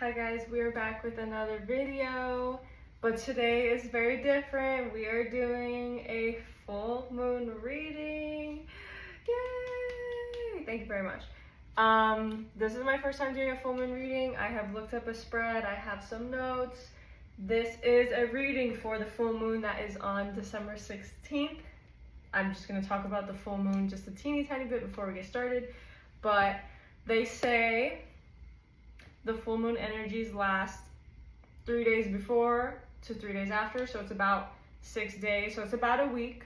Hi guys, we are back with another video, but today is very different. We are doing a full moon reading. Yay! Thank you very much. This is my first time doing a full moon reading. I have looked up a spread, I have some notes. This is a reading for the full moon that is on December 16th. I'm just going to talk about the full moon just a teeny tiny bit before we get started, but they say the full moon energies last 3 days before to 3 days after, so it's about 6 days, so it's about a week.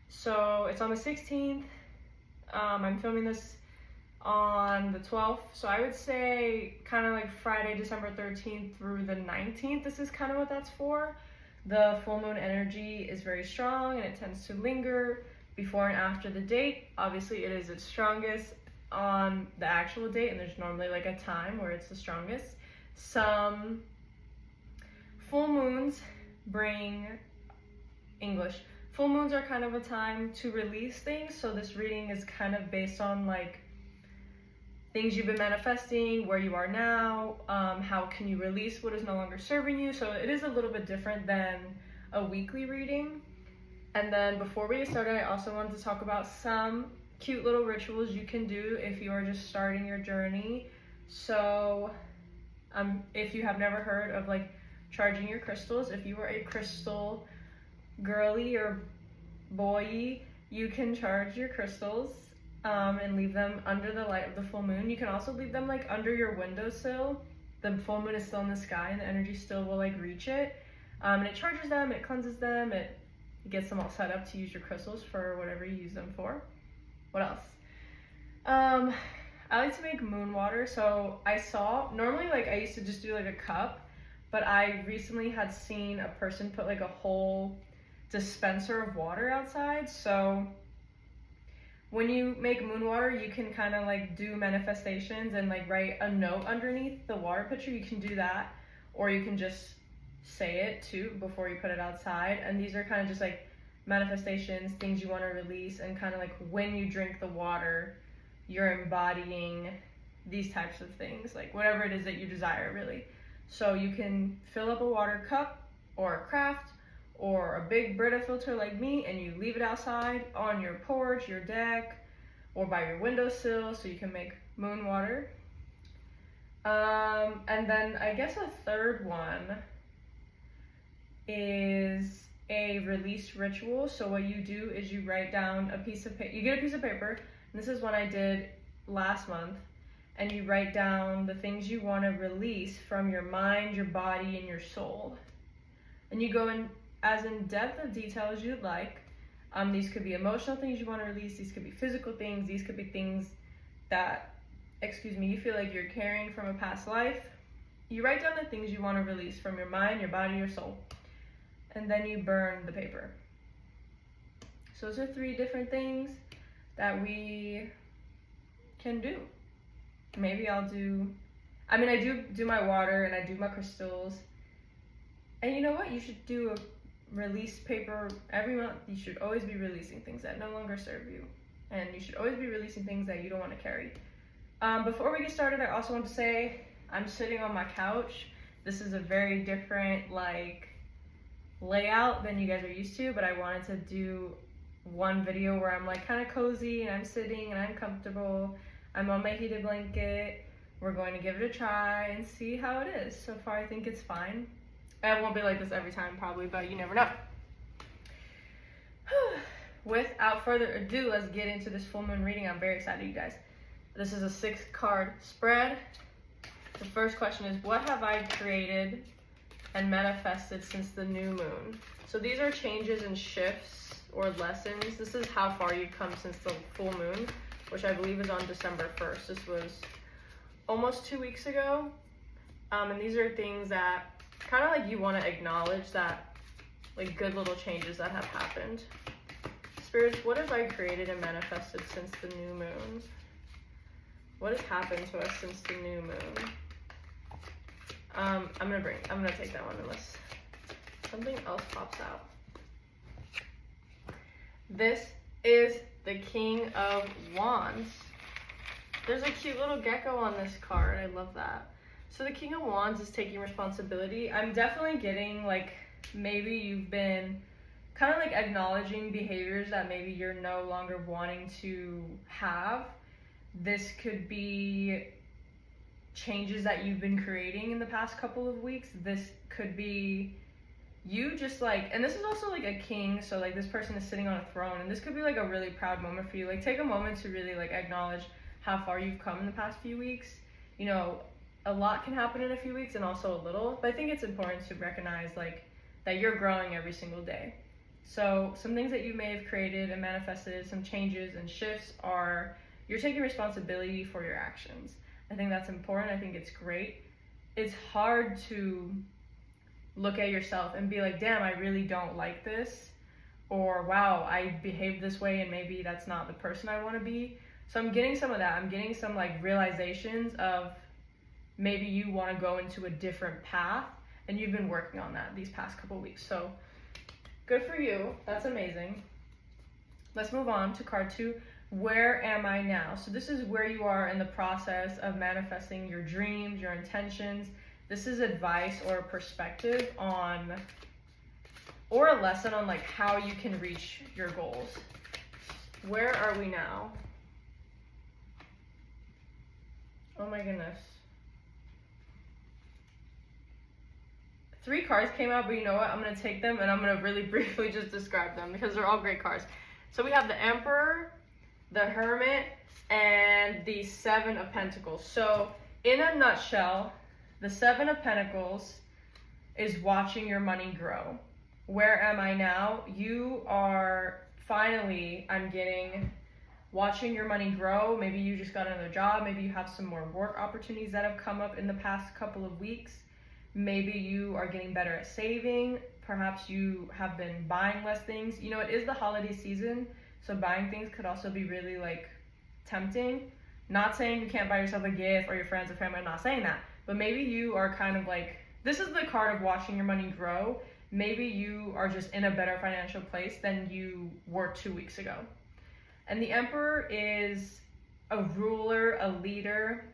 So it's on the 16th. I'm filming this on the 12th, so I would say kind of like Friday, December 13th through the 19th. This is kind of what that's for. The full moon energy is very strong and it tends to linger before and after the date. Obviously, it is its strongest on the actual date, and there's normally like a time where it's the strongest. Some full moons bring full moons are kind of a time to release things, so this reading is kind of based on like things you've been manifesting, where you are now, how can you release what is no longer serving you. So it is a little bit different than a weekly reading. And then before we get started, I also wanted to talk about some cute little rituals you can do if you are just starting your journey. So if you have never heard of like charging your crystals, if you are a crystal girly or boy, you can charge your crystals and leave them under the light of the full moon. You can also leave them like under your windowsill. The full moon is still in the sky and the energy still will like reach it, and it charges them, it cleanses them, it gets them all set up to use your crystals for whatever you use them for. What else? I like to make moon water. So I saw, normally like I used to just do like a cup, but I recently had seen a person put like a whole dispenser of water outside. So when you make moon water, you can kind of like do manifestations and like write a note underneath the water pitcher. You can do that, or you can just say it too before you put it outside. And these are kind of just like manifestations, things you want to release, and kind of like when you drink the water, you're embodying these types of things, like whatever it is that you desire, really. So you can fill up a water cup or a craft or a big Brita filter like me, and you leave it outside on your porch, your deck, or by your windowsill, so you can make moon water. And then I guess a third one is a release ritual. So what you do is you write down a piece of paper. You get a piece of paper, and this is what I did last month, and you write down the things you want to release from your mind, your body, and your soul. And you go in as in depth of detail as you'd like. These could be emotional things you want to release, these could be physical things, these could be things that, you feel like you're carrying from a past life. You write down the things you want to release from your mind, your body, your soul, and then you burn the paper. So those are 3 different things that we can do. Maybe I'll do, I do my water and I do my crystals. And you know what? You should do a release paper every month. You should always be releasing things that no longer serve you. And you should always be releasing things that you don't want to carry. Before we get started, I also want to say I'm sitting on my couch. This is a very different like layout than you guys are used to, but I wanted to do one video where I'm like kind of cozy and I'm sitting and I'm comfortable. I'm on my heated blanket. We're going to give it a try and see how it is. So far I think it's fine. It won't be like this every time probably, but you never know. Without further ado, let's get into this full moon reading. I'm very excited, you guys. This is a 6-card spread. The first question is, what have I created and manifested since the new moon? So these are changes and shifts or lessons. This is how far you've come since the full moon, which I believe is on December 1st. This was almost 2 weeks ago. And these are things that kind of like you want to acknowledge, that like good little changes that have happened. Spirits, what have I created and manifested since the new moon? What has happened to us since the new moon? I'm gonna take that one unless something else pops out. This is the King of Wands. There's a cute little gecko on this card. I love that. So the King of Wands is taking responsibility. I'm definitely getting like maybe you've been kind of like acknowledging behaviors that maybe you're no longer wanting to have. This could be changes that you've been creating in the past couple of weeks. This could be you just like, and this is also like a king, so like this person is sitting on a throne, and this could be like a really proud moment for you. Like take a moment to really like acknowledge how far you've come in the past few weeks. You know, a lot can happen in a few weeks and also a little, but I think it's important to recognize like that you're growing every single day. So some things that you may have created and manifested, some changes and shifts, are you're taking responsibility for your actions. I think that's important. I think it's great. It's hard to look at yourself and be like, damn, I really don't like this, or wow, I behaved this way and maybe that's not the person I want to be. So I'm getting some of that. I'm getting some like realizations of maybe you want to go into a different path, and you've been working on that these past couple weeks. So good for you. That's amazing. Let's move on to card 2. Where am I now? So this is where you are in the process of manifesting your dreams, your intentions. This is advice or perspective on, or a lesson on like how you can reach your goals. Where are we now? Oh my goodness. 3 cards came out, but you know what? I'm going to take them and I'm going to really briefly just describe them because they're all great cards. So we have the Emperor, the Hermit, and the 7 of Pentacles. So in a nutshell, the 7 of Pentacles is watching your money grow. Where am I now? You are finally, I'm getting, watching your money grow. Maybe you just got another job. Maybe you have some more work opportunities that have come up in the past couple of weeks. Maybe you are getting better at saving. Perhaps you have been buying less things. You know, it is the holiday season, so buying things could also be really like tempting. Not saying you can't buy yourself a gift or your friends or family, I'm not saying that. But maybe you are kind of like, this is the card of watching your money grow. Maybe you are just in a better financial place than you were 2 weeks ago. And the Emperor is a ruler, a leader.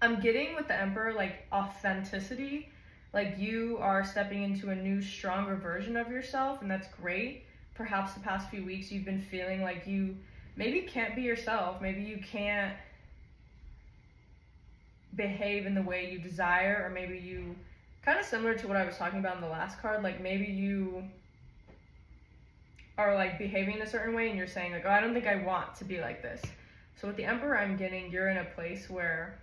I'm getting with the Emperor like authenticity, like you are stepping into a new, stronger version of yourself, and that's great. Perhaps the past few weeks you've been feeling like you maybe can't be yourself, maybe you can't behave in the way you desire, or maybe you, kind of similar to what I was talking about in the last card, like maybe you are like behaving in a certain way and you're saying like, oh, I don't think I want to be like this. So with the Emperor, I'm getting you're in a place where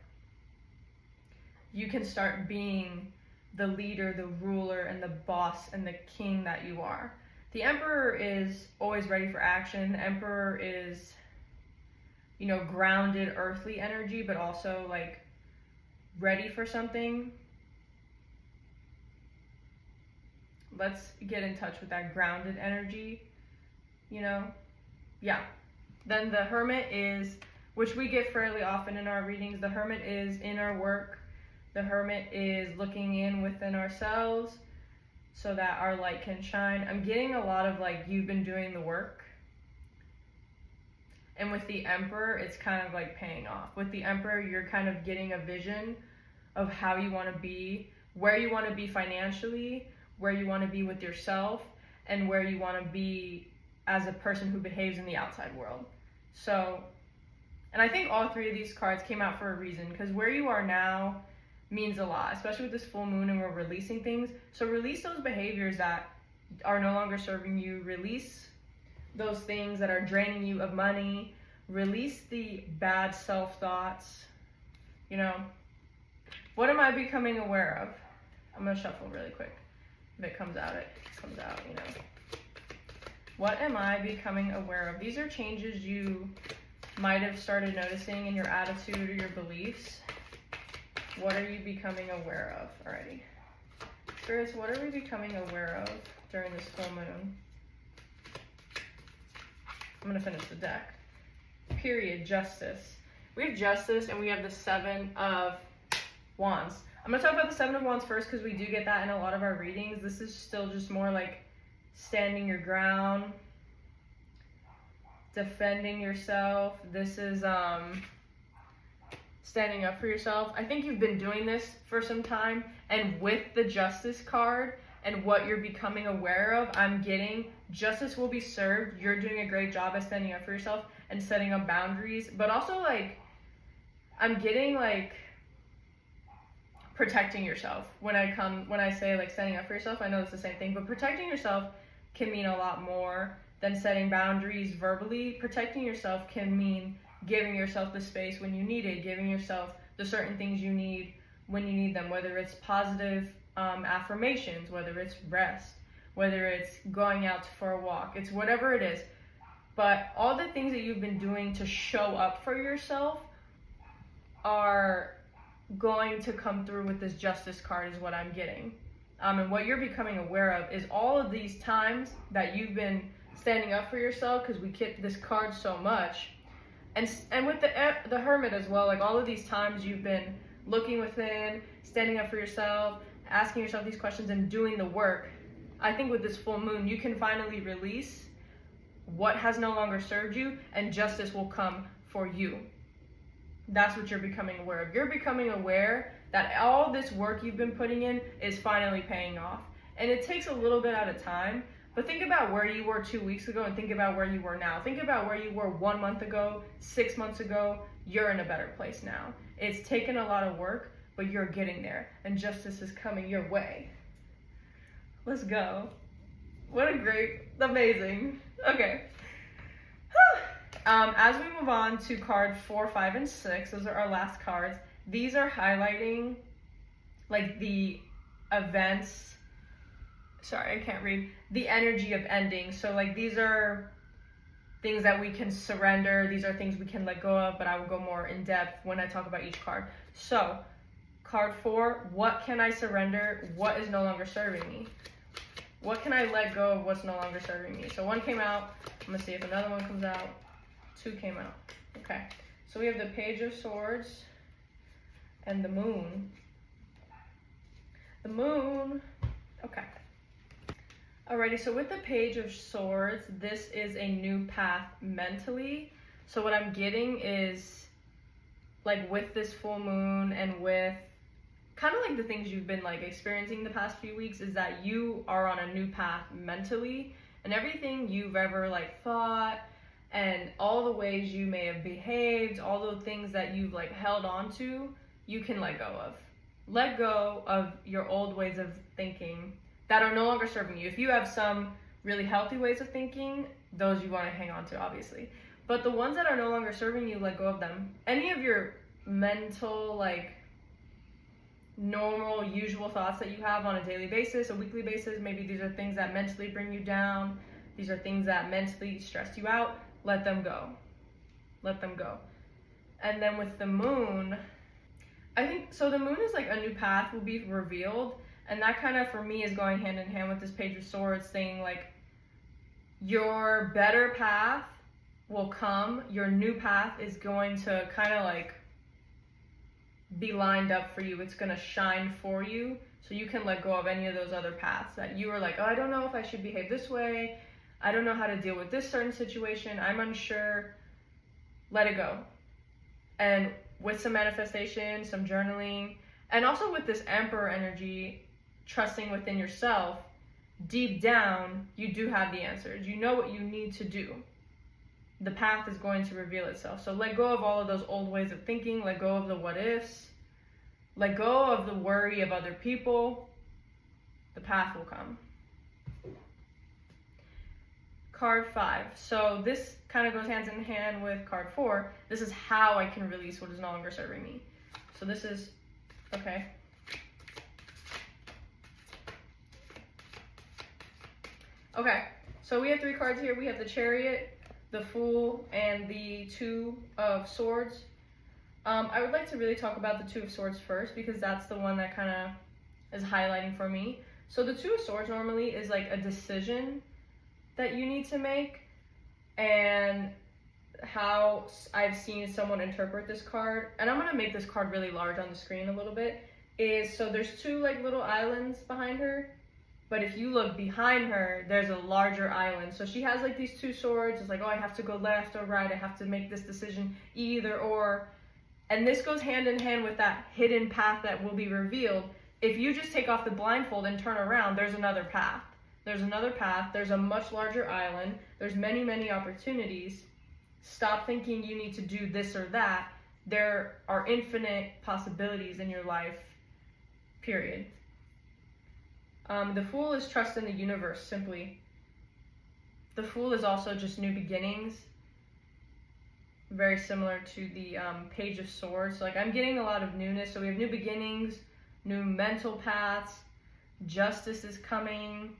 you can start being the leader, the ruler, and the boss and the king that you are. The Emperor is always ready for action. The Emperor is, you know, grounded, earthly energy, but also like ready for something. Let's get in touch with that grounded energy, you know? Yeah. Then the Hermit is, which we get fairly often in our readings, the Hermit is inner work. The Hermit is looking in within ourselves so that our light can shine. I'm getting a lot of like, you've been doing the work. And with the Emperor, it's kind of like paying off. With the Emperor, you're kind of getting a vision of how you want to be, where you want to be financially, where you want to be with yourself, and where you want to be as a person who behaves in the outside world. So, and I think all 3 of these cards came out for a reason, because where you are now means a lot, especially with this full moon and we're releasing things. So release those behaviors that are no longer serving you. Release those things that are draining you of money. Release the bad self-thoughts. You know, what am I becoming aware of? I'm gonna shuffle really quick. If it comes out, you know. What am I becoming aware of? These are changes you might have started noticing in your attitude or your beliefs. What are you becoming aware of already? Spirits, what are we becoming aware of during this full moon? I'm going to finish the deck. Period. Justice. We have Justice and we have the 7 of Wands. I'm going to talk about the 7 of Wands first because we do get that in a lot of our readings. This is still just more like standing your ground, defending yourself. This is standing up for yourself. I think you've been doing this for some time, and with the Justice card and what you're becoming aware of, I'm getting justice will be served. You're doing a great job at standing up for yourself and setting up boundaries, but also like I'm getting like protecting yourself. When I say like standing up for yourself, I know it's the same thing, but protecting yourself can mean a lot more than setting boundaries verbally. Protecting yourself can mean giving yourself the space when you need it, giving yourself the certain things you need when you need them, whether it's positive affirmations, whether it's rest, whether it's going out for a walk, it's whatever it is. But all the things that you've been doing to show up for yourself are going to come through with this Justice card is what I'm getting. And what you're becoming aware of is all of these times that you've been standing up for yourself, because we get this card so much. And with the Hermit as well, like all of these times you've been looking within, standing up for yourself, asking yourself these questions and doing the work. I think with this full moon, you can finally release what has no longer served you, and justice will come for you. That's what you're becoming aware of. You're becoming aware that all this work you've been putting in is finally paying off. And it takes a little bit at a time, but think about where you were 2 weeks ago and think about where you were now. Think about where you were 1 month ago, 6 months ago. You're in a better place now. It's taken a lot of work, but you're getting there, and justice is coming your way. Let's go. What a great, amazing. Okay. As we move on to card 4, 5, and 6, those are our last cards. These are highlighting like the events. Sorry, I can't read. The energy of ending. So like these are things that we can surrender. These are things we can let go of, but I will go more in depth when I talk about each card. So card 4, what can I surrender? What is no longer serving me? What can I let go of what's no longer serving me? So 1 came out. I'm gonna see if another one comes out. 2 came out. Okay. So we have the Page of Swords and the Moon. The Moon. Okay. Alrighty, so with the Page of Swords, this is a new path mentally. So what I'm getting is, like with this full moon and with kind of like the things you've been like experiencing the past few weeks, is that you are on a new path mentally, and everything you've ever like thought and all the ways you may have behaved, all the things that you've like held on to, you can let go of. Let go of your old ways of thinking that are no longer serving you. If you have some really healthy ways of thinking, those you want to hang on to, obviously. But the ones that are no longer serving you, let go of them. Any of your mental, like, normal, usual thoughts that you have on a daily basis, a weekly basis, maybe these are things that mentally bring you down. These are things that mentally stress you out. Let them go. Let them go. And then with the Moon, I think, so the Moon is like a new path will be revealed. And that kind of, for me, is going hand in hand with this Page of Swords, saying like, your better path will come. Your new path is going to kind of like be lined up for you. It's going to shine for you. So you can let go of any of those other paths that you were like, oh, I don't know if I should behave this way. I don't know how to deal with this certain situation. I'm unsure. Let it go. And with some manifestation, some journaling, and also with this Emperor energy, trusting within yourself, deep down, you do have the answers. You know what you need to do. The path is going to reveal itself. So let go of all of those old ways of thinking. Let go of the what ifs. Let go of the worry of other people. The path will come. Card 5. So this kind of goes hands in hand with card 4. This is how I can release what is no longer serving me. So this is, okay. Okay, so we have 3 cards here. We have the Chariot, the Fool, and the 2 of Swords. I would like to really talk about the 2 of Swords first, because that's the one that kind of is highlighting for me. So the 2 of Swords normally is like a decision that you need to make, and how I've seen someone interpret this card, and I'm going to make this card really large on the screen a little bit, is so there's 2 like little islands behind her. But if you look behind her, there's a larger island. So she has like these 2 swords. It's like, oh, I have to go left or right. I have to make this decision, either or. And this goes hand in hand with that hidden path that will be revealed. If you just take off the blindfold and turn around, there's another path. There's another path. There's a much larger island. There's many, many opportunities. Stop thinking you need to do this or that. There are infinite possibilities in your life, period. The Fool is trust in the universe, simply. The Fool is also just new beginnings. Very similar to the Page of Swords. So, like, I'm getting a lot of newness. So we have new beginnings, new mental paths, justice is coming.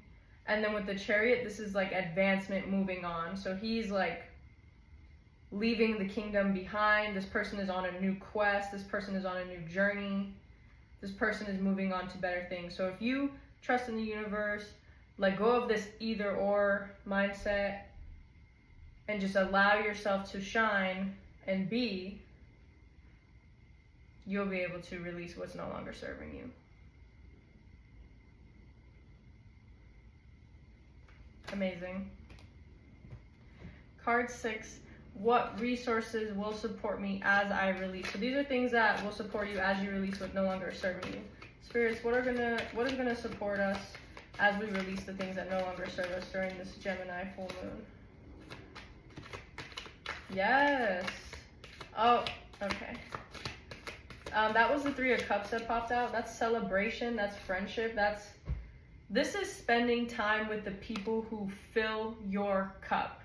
And then with the Chariot, this is like advancement, moving on. So he's like leaving the kingdom behind. This person is on a new quest. This person is on a new journey. This person is moving on to better things. So if you trust in the universe, let go of this either or mindset, and just allow yourself to shine and be, you'll be able to release what's no longer serving you. Amazing. Card 6, what resources will support me as I release? So these are things that will support you as you release what no longer is serving you. Spirits, what is gonna support us as we release the things that no longer serve us during this Gemini full moon? Yes. Oh, okay. That was the Three of Cups that popped out. That's celebration, that's friendship, this is spending time with the people who fill your cup.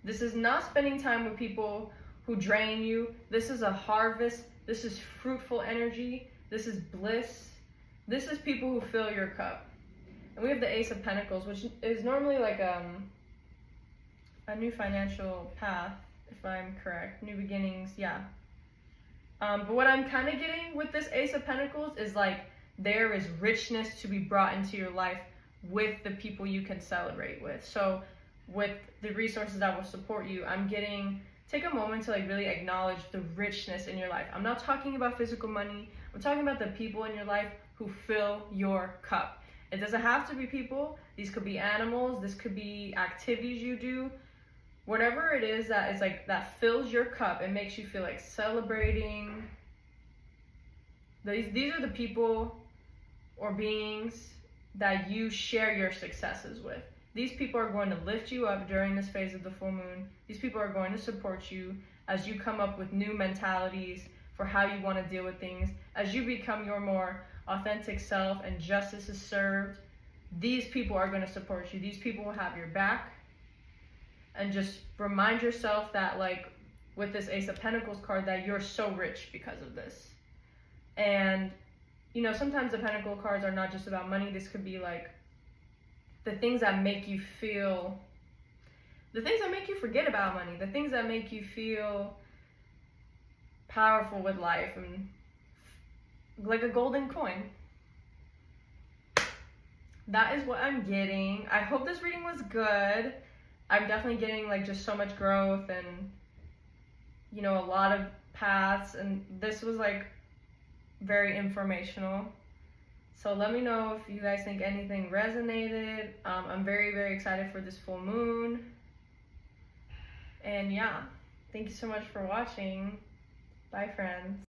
This is not spending time with people who drain you. This is a harvest. This is fruitful energy. This is bliss. This is people who fill your cup. And we have the Ace of Pentacles, which is normally like a new financial path, if I'm correct. New beginnings, yeah. But what I'm kind of getting with this Ace of Pentacles is like, there is richness to be brought into your life with the people you can celebrate with. So with the resources that will support you, I'm getting, take a moment to like really acknowledge the richness in your life. I'm not talking about physical money. I'm talking about the people in your life who fill your cup. It doesn't have to be people. These could be animals. This could be activities you do. Whatever it is that is like, that fills your cup and makes you feel like celebrating. These are the people or beings that you share your successes with. These people are going to lift you up during this phase of the full moon. These people are going to support you as you come up with new mentalities for how you want to deal with things. As you become your more authentic self and justice is served, these people are going to support you. These people will have your back. And just remind yourself that, like, with this Ace of Pentacles card, that you're so rich because of this. And, you know, sometimes the Pentacle cards are not just about money. This could be like the things that make you feel, the things that make you forget about money, the things that make you feel powerful with life, and like a golden coin. That is what I'm getting. I hope this reading was good. I'm definitely getting like just so much growth and, you know, a lot of paths, and this was like very informational. So let me know if you guys think anything resonated. I'm very, very excited for this full moon. And yeah, thank you so much for watching. Bye, friends.